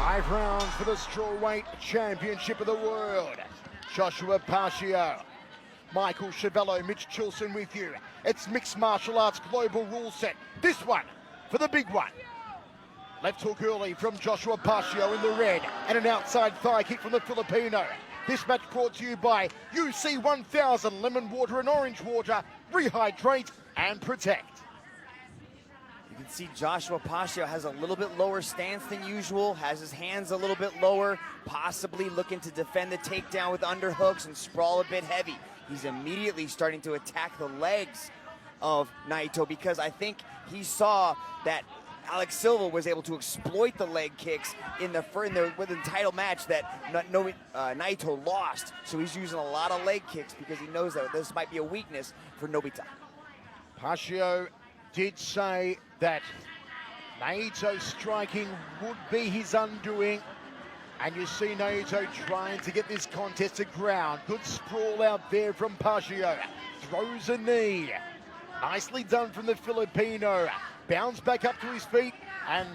5 rounds for the strawweight championship of the world. Joshua Pacio, Michael Chavello, Mitch Chilson with you. It's mixed martial arts global rule set. This one for the big one. Left hook early from Joshua Pacio in the red, and an outside thigh kick from the Filipino. This match brought to you by UC 1000 Lemon Water and Orange Water. Rehydrate and protect. You can see Joshua Pacio has a little bit lower stance than usual, has his hands a little bit lower, possibly looking to defend the takedown with underhooks and sprawl a bit heavy. He's immediately starting to attack the legs of Naito because I think he saw that Alex Silva was able to exploit the leg kicks in the title match that Naito lost. So he's using a lot of leg kicks because he knows that this might be a weakness for Nobita. Pacio did say that Naito striking would be his undoing. And you see Naito trying to get this contest to ground. Good sprawl out there from Pacio. Throws a knee. Nicely done from the Filipino. Bounds back up to his feet, and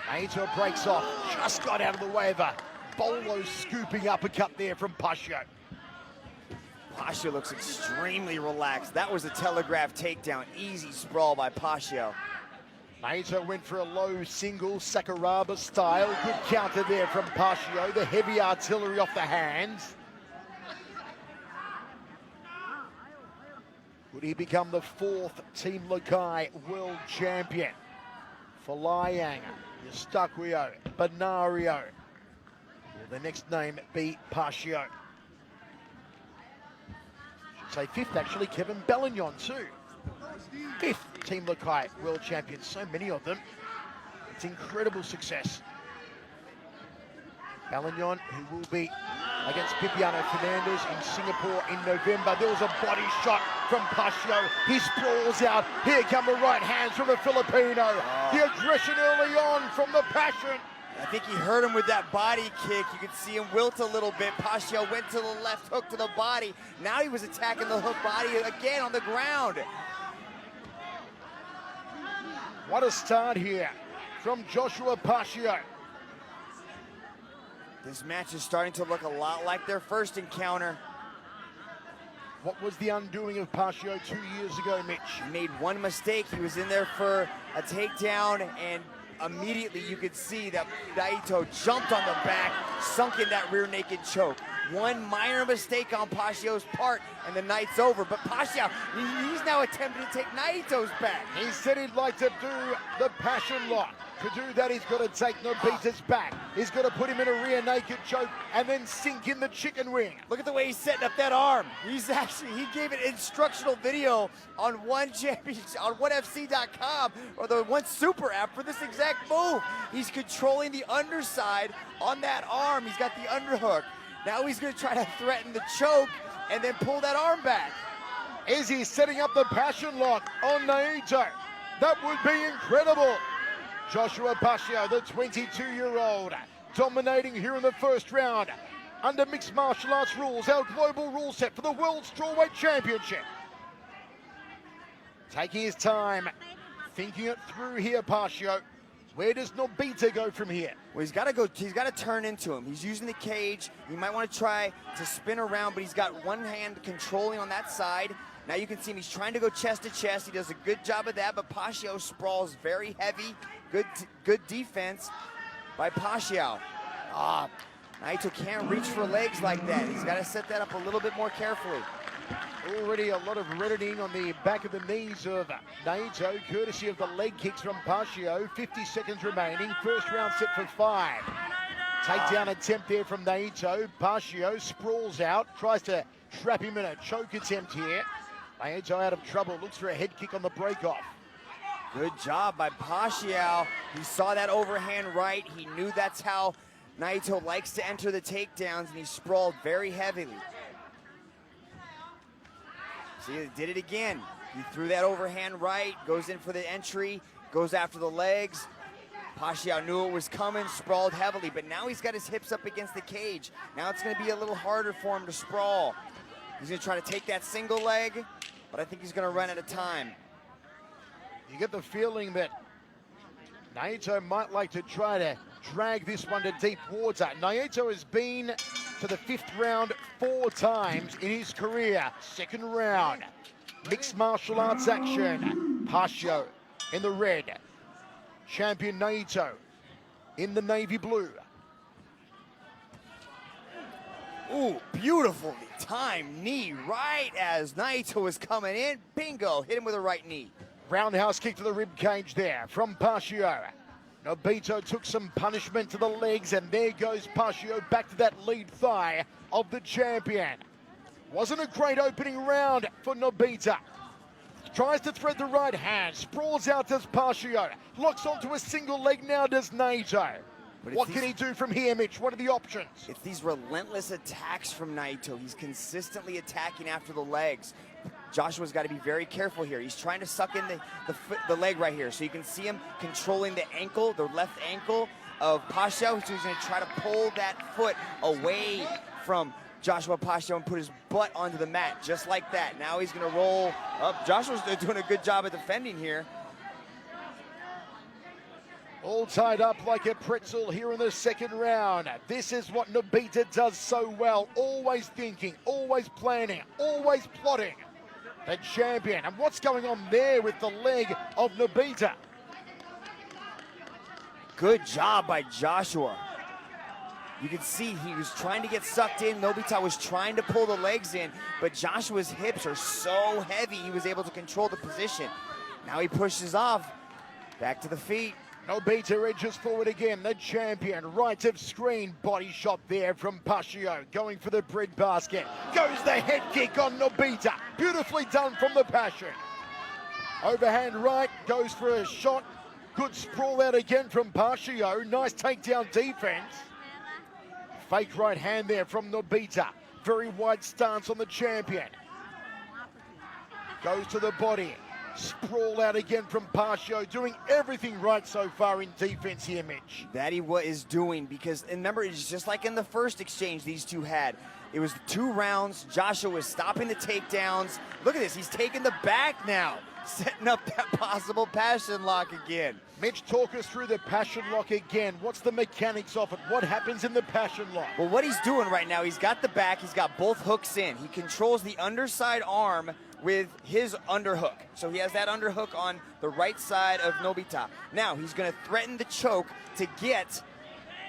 Naito breaks off. Just got out of the way of a bolo scooping uppercut there from Pacio. Pacio looks extremely relaxed. That was a telegraph takedown. Easy sprawl by Pacio. Naito went for a low single Sakuraba style. Good counter there from Pacio. The heavy artillery off the hands. Would he become the 4th Team Lakai world champion? For Liang, Eustaquio, Benario. Will the next name be Pacio? Should say 5th actually, Kevin Bellignon too. 5th Team Lakai world champion, so many of them. It's incredible success. Bellignon, who will be against Pipiano Fernandez in Singapore in November. There was a body shot from Pacio. He sprawls out. Here come the right hands from the Filipino. The aggression early on from the passion. I think he hurt him with that body kick. You could see him wilt a little bit. Pacio went to the left hook to the body. Now he was attacking the hook body again on the ground. What a start here from Joshua Pacio. This match is starting to look a lot like their first encounter. What was the undoing of Pacio 2 years ago, Mitch? He made one mistake. He was in there for a takedown, and immediately you could see that Naito jumped on the back, sunk in that rear naked choke. One minor mistake on Pacio's part, and the night's over. But Pacio, he's now attempting to take Naito's back. He said he'd like to do the passion lock. To do that, he's got to take Nobita's back. He's got to put him in a rear naked choke and then sink in the chicken wing. Look at the way he's setting up that arm. He gave an instructional video on on OneFC.com or the One Super app for this exact move. He's controlling the underside on that arm. He's got the underhook. Now he's going to try to threaten the choke and then pull that arm back. Is he setting up the passion lock on Naito? That would be incredible. Joshua Pacio, the 22-year-old, dominating here in the first round. Under mixed martial arts rules, our global rule set for the World Strawweight Championship. Taking his time, thinking it through here, Pacio. Where does Nobita go from here? Well, he's got to turn into him. He's using the cage. He might want to try to spin around, but he's got one hand controlling on that side. Now you can see him, he's trying to go chest to chest. He does a good job of that, but Pacio sprawls very heavy. Good defense by Pacio. Naito can't reach for legs like that. He's got to set that up a little bit more carefully. Already a lot of reddening on the back of the knees of Naito, courtesy of the leg kicks from Pacio. 50 seconds remaining. First round set for 5. Takedown attempt there from Naito. Pacio sprawls out, tries to trap him in a choke attempt here. Naito out of trouble, looks for a head kick on the break-off. Good job by Pacio. He saw that overhand right. He knew that's how Naito likes to enter the takedowns, and he sprawled very heavily. See, he did it again. He threw that overhand right, goes in for the entry, goes after the legs. Pacio knew it was coming, sprawled heavily, but now he's got his hips up against the cage. Now it's going to be a little harder for him to sprawl. He's going to try to take that single leg, but I think he's going to run out of time. You get the feeling that Naito might like to try to drag this one to deep water. Naito has been to the 5th round 4 times in his career. 2nd round, mixed martial arts action. Pacio in the red, champion Naito in the navy blue. Ooh, beautifully timed knee right as Naito was coming in. Bingo, hit him with a right knee. Roundhouse kick to the rib cage there from Pacio. Nobito took some punishment to the legs, and there goes Pacio back to that lead thigh of the champion. Wasn't a great opening round for Nobita. Tries to thread the right hand, sprawls out does Pacio. Locks onto a single leg now does Naito. What can he do from here, Mitch? What are the options? It's these relentless attacks from Naito. He's consistently attacking after the legs. Joshua's got to be very careful here. He's trying to suck in the leg right here. So you can see him controlling the ankle, the left ankle of Pacio. So he's going to try to pull that foot away from Joshua Pacio and put his butt onto the mat just like that. Now he's going to roll up. Joshua's doing a good job at defending here. All tied up like a pretzel here in the 2nd round. This is what Nobita does so well. Always thinking, always planning, always plotting. The champion. And what's going on there with the leg of Nobita? Good job by Joshua. You can see he was trying to get sucked in. Nobita was trying to pull the legs in, but Joshua's hips are so heavy he was able to control the position. Now he pushes off. Back to the feet. Nobita edges forward again, the champion, right of screen, body shot there from Pacio, going for the bread basket. Goes the head kick on Nobita, beautifully done from the Passion. Overhand right, goes for a shot, good sprawl out again from Pacio, nice takedown defense. Fake right hand there from Nobita, very wide stance on the champion. Goes to the body. Sprawl out again from Pacio, doing everything right so far in defense here, Mitch. That he is doing, because remember, it's just like in the first exchange these two had. It was 2 rounds. Joshua was stopping the takedowns. Look at this, he's taking the back now, setting up that possible passion lock again. Mitch, talk us through the passion lock again. What's the mechanics of it? What happens in the passion lock? Well, what he's doing right now, he's got the back, he's got both hooks in. He controls the underside arm with his underhook. So he has that underhook on the right side of Nobita. Now he's going to threaten the choke to get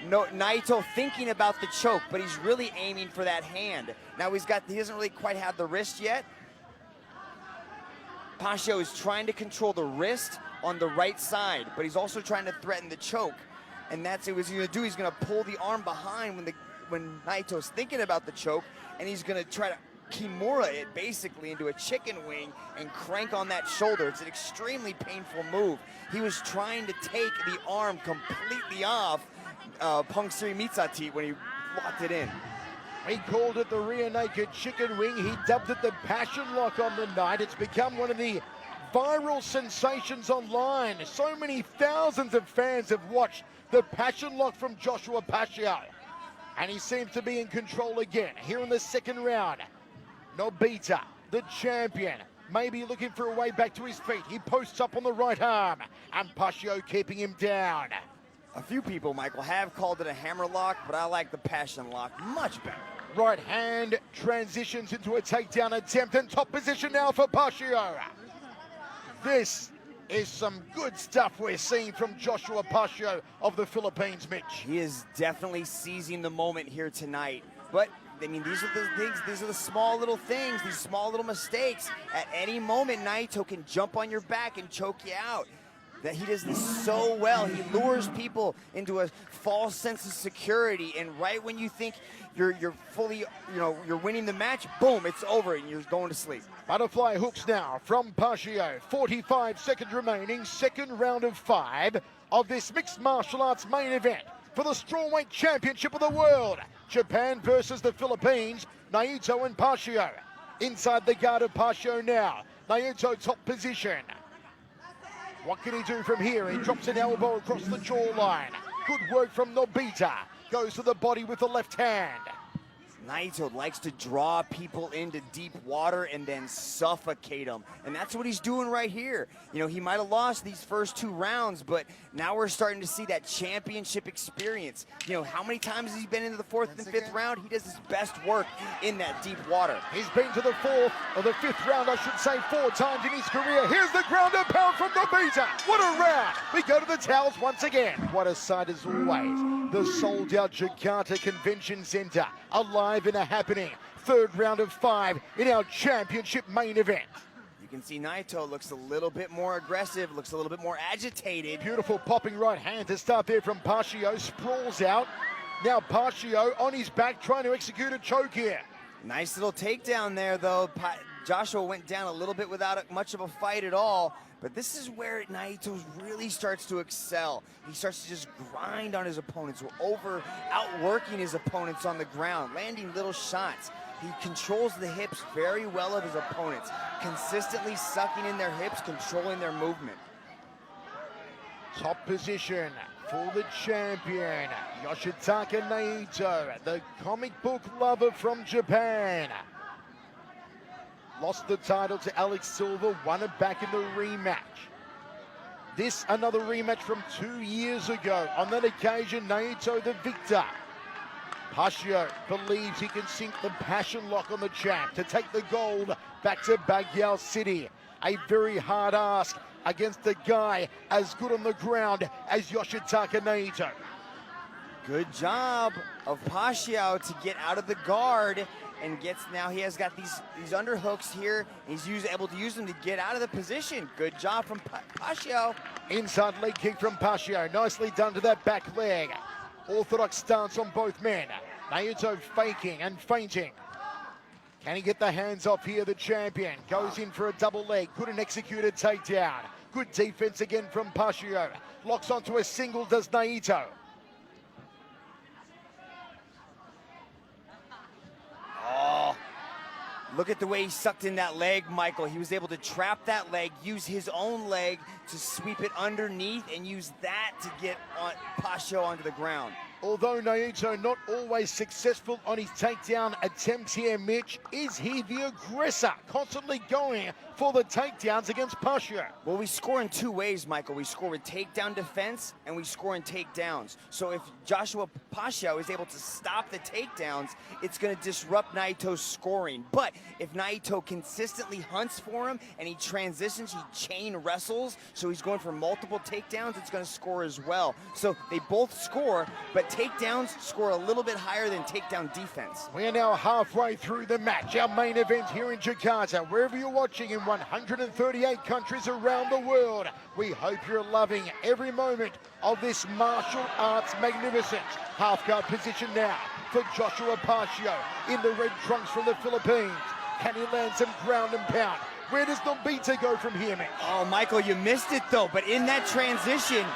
Naito thinking about the choke, but he's really aiming for that hand. Now he doesn't really quite have the wrist yet. Pacio is trying to control the wrist on the right side, but he's also trying to threaten the choke. And that's what he's going to do. He's going to pull the arm behind when Naito's thinking about the choke, and he's going to try to Kimura it basically into a chicken wing and crank on that shoulder. It's an extremely painful move. He was trying to take the arm completely off Pungsiri Mitsati when he locked it in. He called it the rear naked chicken wing. He dubbed it the passion lock on the night. It's become one of the viral sensations online. So many thousands of fans have watched the passion lock from Joshua Pacio. And he seems to be in control again here in the 2nd round. Nobita, the champion, maybe looking for a way back to his feet. He posts up on the right arm, and Pacio keeping him down. A few people, Michael, have called it a hammer lock, but I like the passion lock much better. Right hand transitions into a takedown attempt, and top position now for Pacio. This is some good stuff we're seeing from Joshua Pacio of the Philippines, Mitch. He is definitely seizing the moment here tonight, but I mean, these are the things, these are the small little things, these small little mistakes. At any moment, Naito can jump on your back and choke you out. That he does this so well. He lures people into a false sense of security, and right when you think you're fully, you're winning the match, boom, it's over and you're going to sleep. Butterfly hooks now from Pacio. 45 seconds remaining, 2nd round of 5 of this mixed martial arts main event for the Strawweight Championship of the World. Japan versus the Philippines, Naito and Pacio. Inside the guard of Pacio now. Naito top position. What can he do from here? He drops an elbow across the jawline. Good work from Nobita. Goes to the body with the left hand. Naito likes to draw people into deep water and then suffocate them. And that's what he's doing right here. You know, he might have lost these first 2 rounds, but now we're starting to see that championship experience. You know, how many times has he been into the 4th and 5th round? He does his best work in that deep water. He's been to the 4th or the 5th round, I should say, 4 times in his career. Here's the ground and pound from the beater. What a round. We go to the towels once again. What a sight as always. The sold-out Jakarta Convention Center, alive and a happening. 3rd round of 5 in our championship main event. You can see Naito looks a little bit more aggressive, looks a little bit more agitated. Beautiful popping right hand to start there from Pacio. Sprawls out. Now Pacio on his back trying to execute a choke here. Nice little takedown there, though. Joshua went down a little bit without much of a fight at all. But this is where Naito really starts to excel. He starts to just grind on his opponents, outworking his opponents on the ground, landing little shots. He controls the hips very well of his opponents, consistently sucking in their hips, controlling their movement. Top position for the champion, Yoshitaka Naito, the comic book lover from Japan. Lost the title to Alex Silva, won it back in the rematch. This, another rematch from 2 years ago. On that occasion, Naito the victor. Pacio believes he can sink the passion lock on the champ to take the gold back to Baguio City. A very hard ask against a guy as good on the ground as Yoshitaka Naito. Good job of Pacio to get out of the guard. And now he has got these underhooks here. He's able to use them to get out of the position. Good job from Pacio. Inside leg kick from Pacio. Nicely done to that back leg. Orthodox stance on both men. Naito faking and feinting. Can he get the hands off here, the champion? Goes in for a double leg. Couldn't execute a takedown. Good defense again from Pacio. Locks onto a single, does Naito. Oh, look at the way he sucked in that leg, Michael. He was able to trap that leg, use his own leg to sweep it underneath, and use that to get Pacio onto the ground. Although Naito not always successful on his takedown attempts here, Mitch, is he the aggressor, constantly going for the takedowns against Pacio? Well, we score in 2 ways, Michael. We score with takedown defense, and we score in takedowns. So if Joshua Pacio is able to stop the takedowns, it's going to disrupt Naito's scoring. But if Naito consistently hunts for him, and he transitions, he chain wrestles, so he's going for multiple takedowns, it's going to score as well. So they both score, but takedowns score a little bit higher than takedown defense. We are now halfway through the match, our main event here in Jakarta. Wherever you're watching in 138 countries around the world, we hope you're loving every moment of this martial arts magnificence. Half guard position now for Joshua Pacio in the red trunks from the Philippines. Can he land some ground and pound? Where does Nobita go from here, Mitch? Oh, Michael, you missed it though, but in that transition,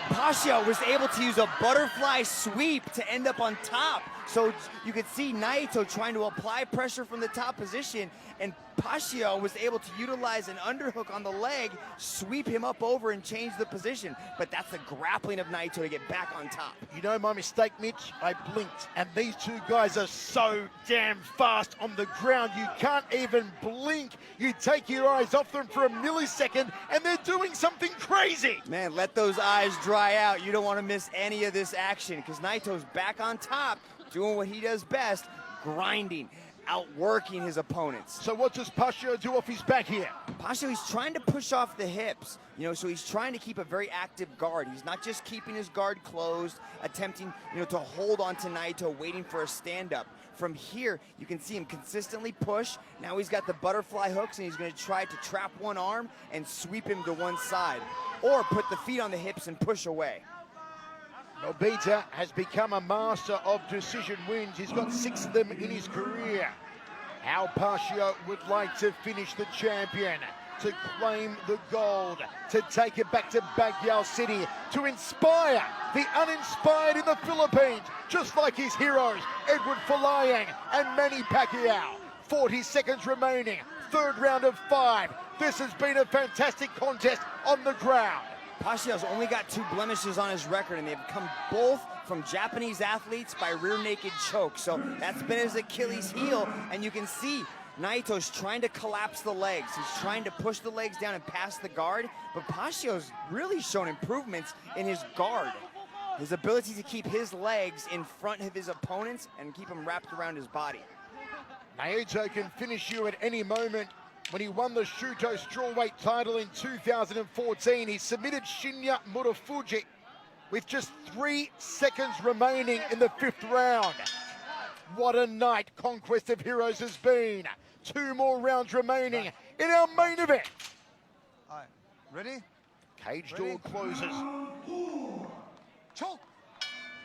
Pacio was able to use a butterfly sweep to end up on top. So you could see Naito trying to apply pressure from the top position, and Pacio was able to utilize an underhook on the leg, sweep him up over and change the position. But that's the grappling of Naito to get back on top. You know my mistake, Mitch? I blinked, and these 2 guys are so damn fast on the ground. You can't even blink. You take your eyes off them for a millisecond, and they're doing something crazy. Man, let those eyes dry out. You don't want to miss any of this action, because Naito's back on top, doing what he does best, grinding, outworking his opponents. So what does Pacio do off his back here? Pacio, he's trying to push off the hips, so he's trying to keep a very active guard. He's not just keeping his guard closed, attempting, to hold on to Naito, waiting for a stand-up. From here, you can see him consistently push. Now he's got the butterfly hooks, and he's going to try to trap one arm and sweep him to one side, or put the feet on the hips and push away. Nobita has become a master of decision wins. He's got 6 of them in his career. How Pacio would like to finish the champion, to claim the gold, to take it back to Baguio City, to inspire the uninspired in the Philippines, just like his heroes, Edward Folayang and Manny Pacquiao. 40 seconds remaining, 3rd round of 5. This has been a fantastic contest on the ground. Pacio's only got 2 blemishes on his record, and they've come both from Japanese athletes by rear naked choke. So that's been his Achilles heel, and you can see Naito's trying to collapse the legs. He's trying to push the legs down and pass the guard, but Pacio's really shown improvements in his guard. His ability to keep his legs in front of his opponents and keep them wrapped around his body. Naito can finish you at any moment. When he won the Shuto strawweight title in 2014, he submitted Shinya Murafuji with just 3 seconds remaining in the 5th round. What a night Conquest of Heroes has been. 2 more rounds remaining in our main event. All right, ready? Cage door closes. Choke.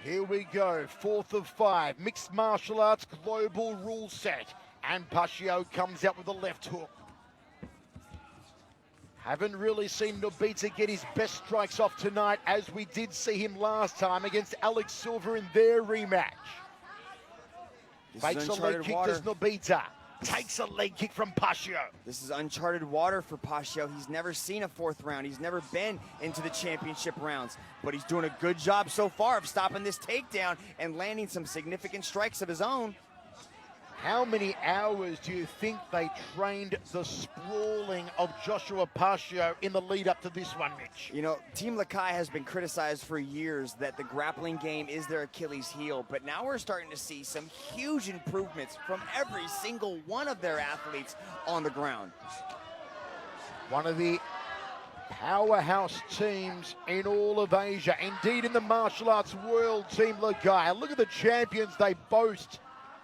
Here we go, 4th of 5, mixed martial arts global rule set. And Pacio comes out with a left hook. Haven't really seen Nobita get his best strikes off tonight, as we did see him last time against Alex Silva in their rematch. Fakes a leg kick, does Nobita. Takes a leg kick from Pacio. This is uncharted water for Pacio. He's never seen a 4th round. He's never been into the championship rounds, but he's doing a good job so far of stopping this takedown and landing some significant strikes of his own. How many hours do you think they trained the sprawling of Joshua Pacio in the lead up to this one, Mitch? You know, Team Lakai has been criticized for years that the grappling game is their Achilles heel, but now we're starting to see some huge improvements from every single one of their athletes on the ground. One of the powerhouse teams in all of Asia, indeed in the martial arts world, Team Lakai. Look at the champions they boast.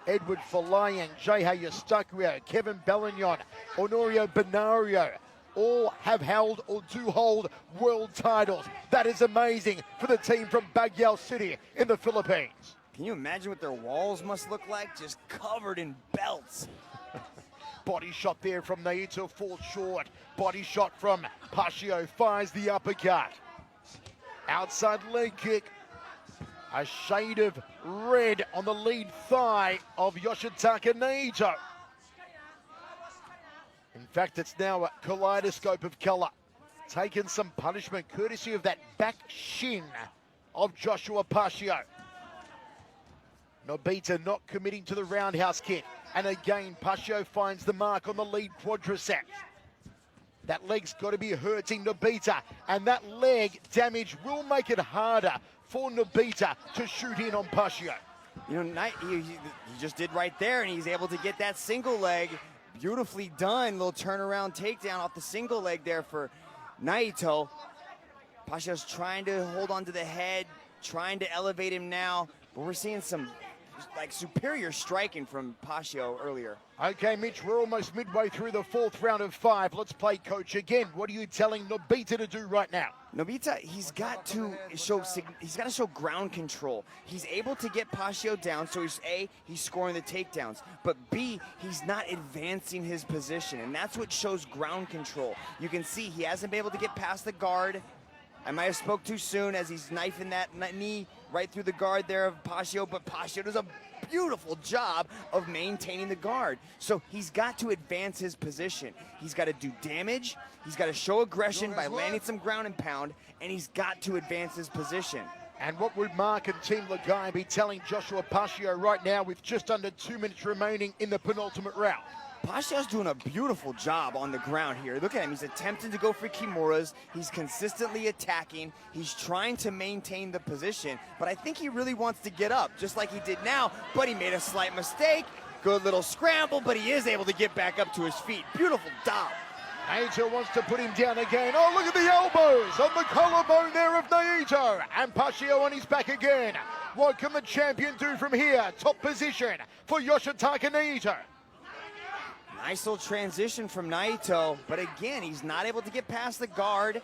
Edward Folayang, Jeha Eustaquio, Kevin Bellignon, Honorio Benario, all have held or do hold world titles. That is amazing for the team from Baguio City in the Philippines. Can you imagine what their walls must look like? Just covered in belts. Body shot there from Naito, falls short. Body shot from Pacio, fires the uppercut. Outside leg kick. A shade of red on the lead thigh of Yoshitaka Naito. In fact, it's now a kaleidoscope of color. Taken some punishment courtesy of that back shin of Joshua Pacio. Nobita not committing to the roundhouse kick. And again, Pacio finds the mark on the lead quadricep. That leg's got to be hurting Nobita, and that leg damage will make it harder for Nobita to shoot in on Pacio. You know, he just did right there, and he's able to get that single leg. Beautifully done, little turnaround takedown off the single leg there for Naito. Pacio's trying to hold on to the head, trying to elevate him now, but we're seeing some like superior striking from Pacio earlier. Okay, Mitch, we're almost midway through the 4th round of 5. Let's play coach again. What are you telling Nobita to do right now? Nobita, he's got to show ground control. He's able to get Pacio down, so he's scoring the takedowns, but B, he's not advancing his position, and that's what shows ground control. You can see he hasn't been able to get past the guard. I might have spoke too soon as he's knifing that knee right through the guard there of Pacio, but Pacio does a beautiful job of maintaining the guard. So he's got to advance his position. He's got to do damage. He's got to show aggression by landing some ground and pound, and he's got to advance his position. And what would Mark and Team Lagai be telling Joshua Pacio right now with just under 2 minutes remaining in the penultimate round? Pacio's doing a beautiful job on the ground here. Look at him, he's attempting to go for kimuras. He's consistently attacking. He's trying to maintain the position, but I think he really wants to get up, just like he did now, but he made a slight mistake. Good little scramble, but he is able to get back up to his feet. Beautiful dodge. Naito wants to put him down again. Oh, look at the elbows on the collarbone there of Naito. And Pacio on his back again. What can the champion do from here? Top position for Yoshitaka Naito. Nice little transition from Naito, but again, he's not able to get past the guard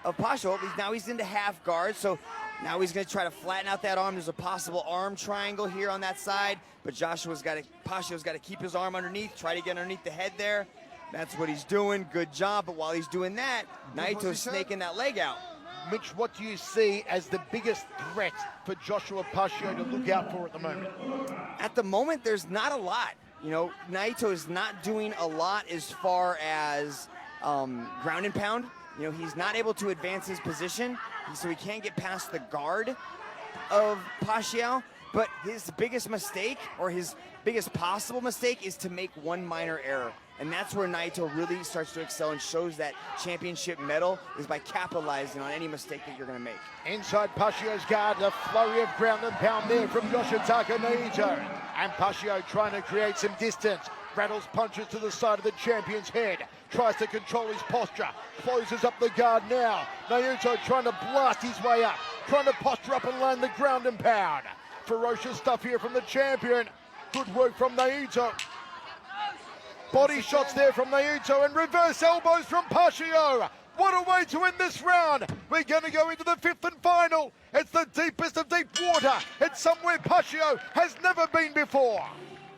of Pacio. Now he's into half guard, so now he's going to try to flatten out that arm. There's a possible arm triangle here on that side, but Pacio's got to keep his arm underneath, try to get underneath the head there. That's what he's doing. Good job, but while he's doing that, Naito's snaking that leg out. Mitch, what do you see as the biggest threat for Joshua Pacio to look out for at the moment? At the moment, there's not a lot. You know, Naito is not doing a lot as far as ground and pound. You know, he's not able to advance his position, so he can't get past the guard. of Pacio, but his biggest mistake, or his biggest possible mistake, is to make one minor error. And that's where Naito really starts to excel and shows that championship medal, is by capitalizing on any mistake that you're going to make. Inside Pacio's guard, a flurry of ground and pound there from Yoshitaka Naito. And Pacio trying to create some distance. Rattles punches to the side of the champion's head. Tries to control his posture. Closes up the guard now. Naito trying to blast his way up. Trying to posture up and land the ground and pound. Ferocious stuff here from the champion. Good work from Naito. Body shots there from Naito and reverse elbows from Pacio. What a way to end this round. We're going to go into the fifth and final. It's the deepest of deep water. It's somewhere Pacio has never been before.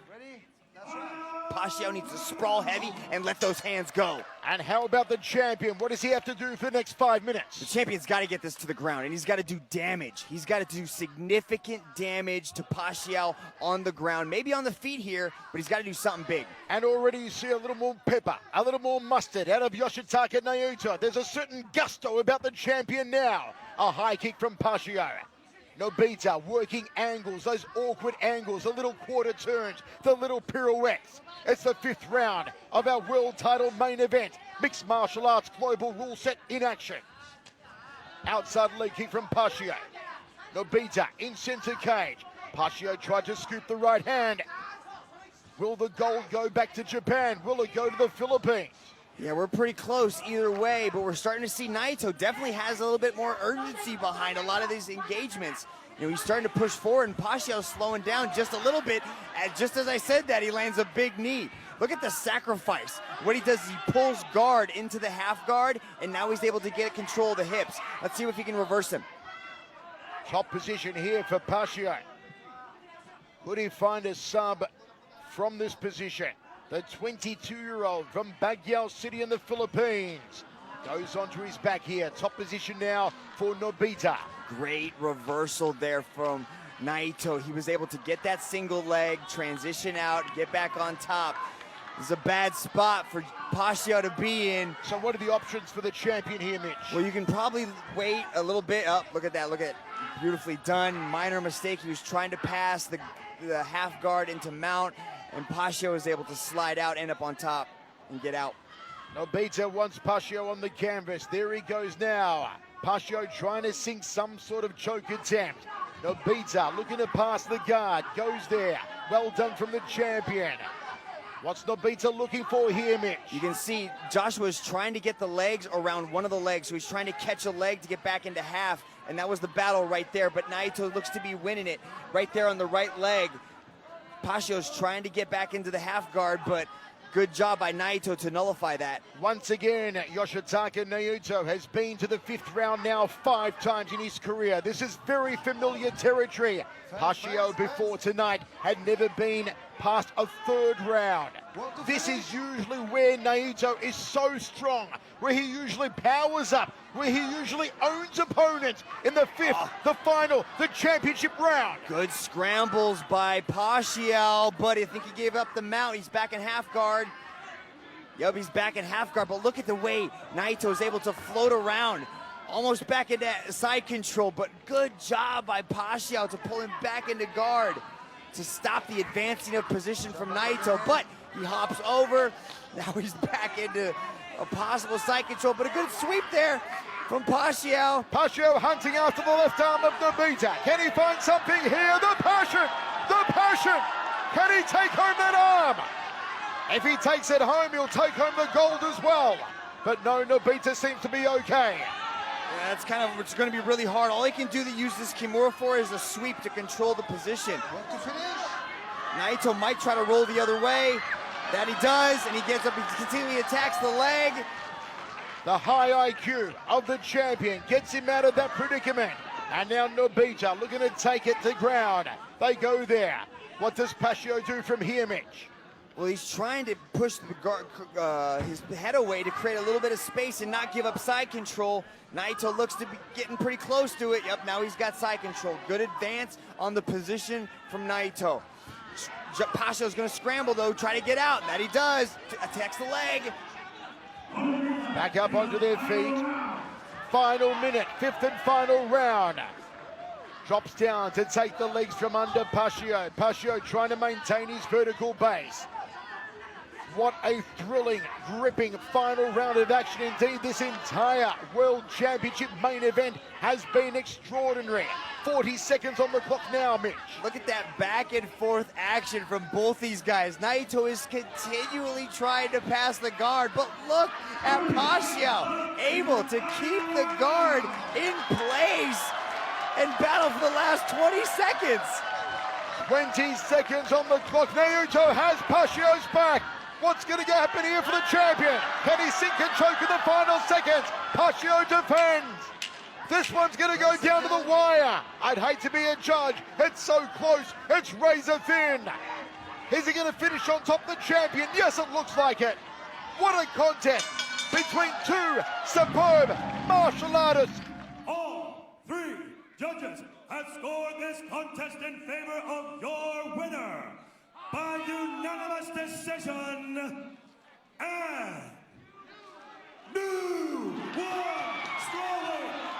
Ready? That's right. Pacio needs to sprawl heavy and let those hands go. And how about the champion? What does he have to do for the next 5 minutes? The champion's got to get this to the ground, and he's got to do damage. He's got to do significant damage to Pacio on the ground. Maybe on the feet here, but he's got to do something big. And already you see a little more pepper, a little more mustard out of Yoshitaka Naito. There's a certain gusto about the champion now. A high kick from Pacio. Nobita working angles, those awkward angles, the little quarter turns, the little pirouettes. It's the fifth round of our world title main event. Mixed martial arts global rule set in action. Outside leg kick from Pacio. Nobita in center cage. Pacio tried to scoop the right hand. Will the gold go back to Japan? Will it go to the Philippines? Yeah, we're pretty close either way, but we're starting to see Naito definitely has a little bit more urgency behind a lot of these engagements. You know, he's starting to push forward, and Pacio's slowing down just a little bit. And just as I said that, he lands a big knee. Look at the sacrifice. What he does is he pulls guard into the half guard, and now he's able to get control of the hips. Let's see if he can reverse him. Top position here for Pacio. Could he find a sub from this position? The 22-year-old from Baguio City in the Philippines goes onto his back here. Top position now for Nobita. Great reversal there from Naito. He was able to get that single leg, transition out, get back on top. This is a bad spot for Pacio to be in. So what are the options for the champion here, Mitch? Well, you can probably wait a little bit. Oh, look at that. Look at it. Beautifully done. Minor mistake. He was trying to pass the half guard into mount, and Pacio was able to slide out, end up on top, and get out. Nobita wants Pacio on the canvas. There he goes now. Pacio trying to sink some sort of choke attempt. Nobita looking to pass the guard. Goes there. Well done from the champion. What's Nobita looking for here, Mitch? You can see Joshua's trying to get the legs around one of the legs, so he's trying to catch a leg to get back into half, and that was the battle right there, but Naito looks to be winning it right there on the right leg. Pacio's trying to get back into the half guard, but good job by Naito to nullify that. Once again, Yoshitaka Naito has been to the fifth round now 5 times in his career. This is very familiar territory. Pacio before tonight had never been past a third round. This is usually where Naito is so strong, where he usually powers up, where he usually owns opponents in the fifth, the final, the championship round. Good scrambles by Pacio, but I think he gave up the mount. He's back in half guard. Yep, he's back in half guard, but look at the way Naito is able to float around, almost back into side control, but good job by Pacio to pull him back into guard to stop the advancing of position from Naito, but he hops over. Now he's back into a possible side control, but a good sweep there from Pacio. Pacio hunting after the left arm of Nobita. Can he find something here? The passion! The passion! Can he take home that arm? If he takes it home, he'll take home the gold as well. But no, Nobita seems to be okay. Yeah, it's going to be really hard. All he can do to use this Kimura for is a sweep to control the position. To finish. Naito might try to roll the other way. That he does, and he gets up, he continually attacks the leg. The high IQ of the champion gets him out of that predicament. And now Nobita looking to take it to ground. They go there. What does Pacio do from here, Mitch? Well, he's trying to push his head away to create a little bit of space and not give up side control. Naito looks to be getting pretty close to it. Yep, now he's got side control. Good advance on the position from Naito. Pacio's going to scramble, though, try to get out. That he does. Attacks the leg. Back up onto their feet. Final minute, fifth and final round. Drops down to take the legs from under Pacio. Pacio trying to maintain his vertical base. What a thrilling, gripping final round of action indeed. This entire World Championship main event has been extraordinary. 40 seconds on the clock now, Mitch. Look at that back and forth action from both these guys. Naito is continually trying to pass the guard, but look at Pacio, able to keep the guard in place and battle for the last 20 seconds. 20 seconds on the clock. Naito has Pacio's back. What's going to happen here for the champion? Can he sink and choke in the final seconds? Pacio defends. This one's going to go down to the wire. I'd hate to be a judge. It's so close. It's razor thin. Is he going to finish on top, the champion? Yes, it looks like it. What a contest between two superb martial artists. All three judges have scored this contest in favor of your winner by unanimous decision and new world strawweight